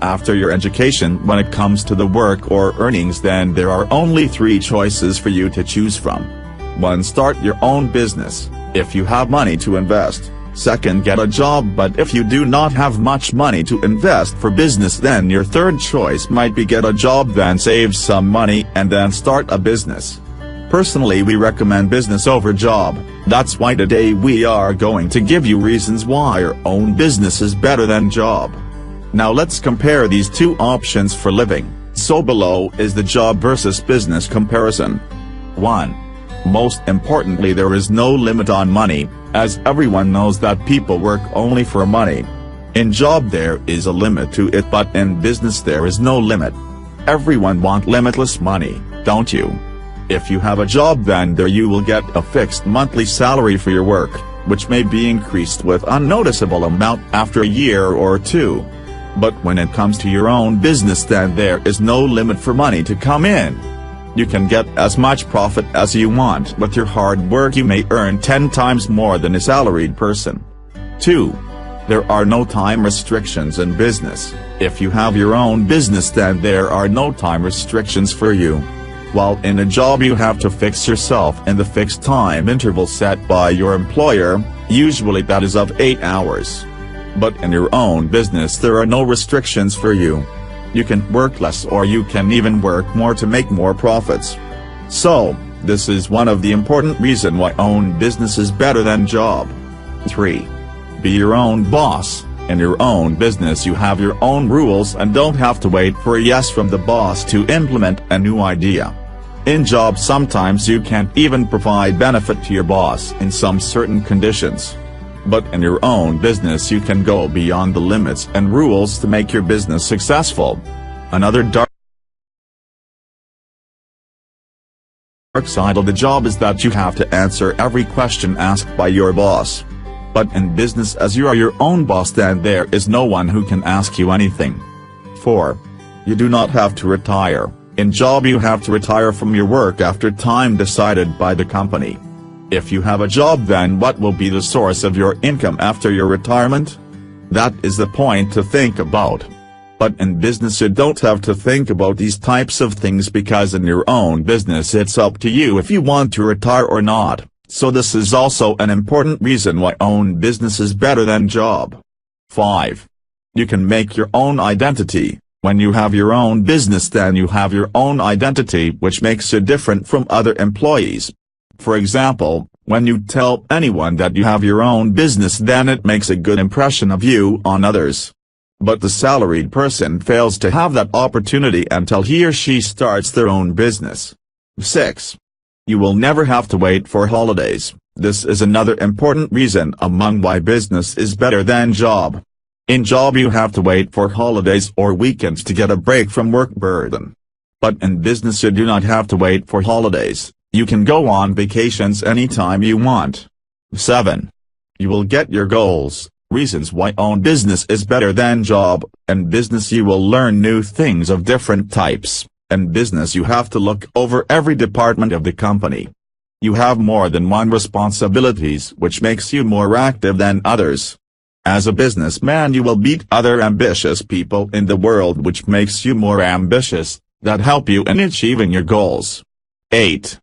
after your education. When it comes to the work or earnings, then there are only 3 choices for you to choose from. 1. Start your own business, if you have money to invest. 2. Get a job, but if you do not have much money to invest for business, then your 3rd choice might be get a job, then save some money and then start a business. Personally, we recommend business over job. That's why today we are going to give you reasons why your own business is better than job. Now let's compare these 2 options for living. So below is the job versus business comparison. 1. Most importantly, there is no limit on money, as everyone knows that people work only for money. In job there is a limit to it, but in business there is no limit. Everyone wants limitless money, don't you? If you have a job, then there you will get a fixed monthly salary for your work, which may be increased with unnoticeable amount after a year or 2. But when it comes to your own business, then there is no limit for money to come in. You can get as much profit as you want. With your hard work you may earn 10 times more than a salaried person. 2. There are no time restrictions in business. If you have your own business, then there are no time restrictions for you. While in a job you have to fix yourself in the fixed time interval set by your employer, usually that is of 8 hours. But in your own business there are no restrictions for you. You can work less or you can even work more to make more profits. So, this is one of the important reasons why own business is better than job. 3. Be your own boss. In your own business you have your own rules and don't have to wait for a yes from the boss to implement a new idea. In job sometimes you can't even provide benefit to your boss in some certain conditions. But in your own business you can go beyond the limits and rules to make your business successful. Another dark side of the job is that you have to answer every question asked by your boss. But in business, as you are your own boss, then there is no one who can ask you anything. 4. You do not have to retire. In job you have to retire from your work after time decided by the company. If you have a job, then what will be the source of your income after your retirement? That is the point to think about. But in business you don't have to think about these types of things, because in your own business it's up to you if you want to retire or not. So this is also an important reason why own business is better than job. 5. You can make your own identity. When you have your own business, then you have your own identity, which makes you different from other employees. For example, when you tell anyone that you have your own business, then it makes a good impression of you on others. But the salaried person fails to have that opportunity until he or she starts their own business. 6. You will never have to wait for holidays. This is another important reason among why business is better than job. In job you have to wait for holidays or weekends to get a break from work burden. But in business you do not have to wait for holidays. You can go on vacations anytime you want. 7. You will get your goals. Reasons why own business is better than job. In business you will learn new things of different types. In business you have to look over every department of the company. You have more than one responsibilities, which makes you more active than others. As a businessman you will meet other ambitious people in the world, which makes you more ambitious, that help you in achieving your goals. 8.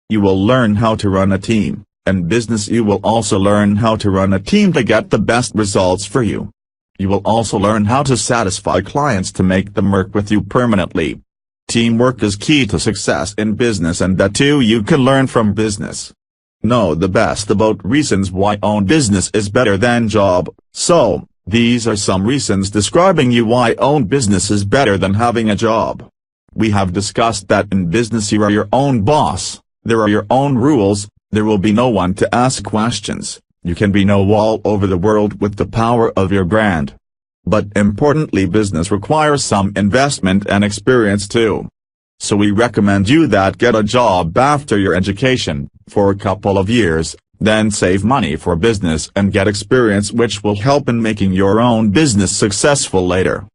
You will learn how to run a team. In business you will also learn how to run a team to get the best results for you. You will also learn how to satisfy clients to make them work with you permanently. Teamwork is key to success in business, and that too you can learn from business. Know the best about reasons why own business is better than job. So, these are some reasons describing you why own business is better than having a job. We have discussed that in business you are your own boss, there are your own rules, there will be no one to ask questions, you can be know all over the world with the power of your brand. But importantly, business requires some investment and experience too. So we recommend you that get a job after your education, for a couple of years, then save money for business and get experience, which will help in making your own business successful later.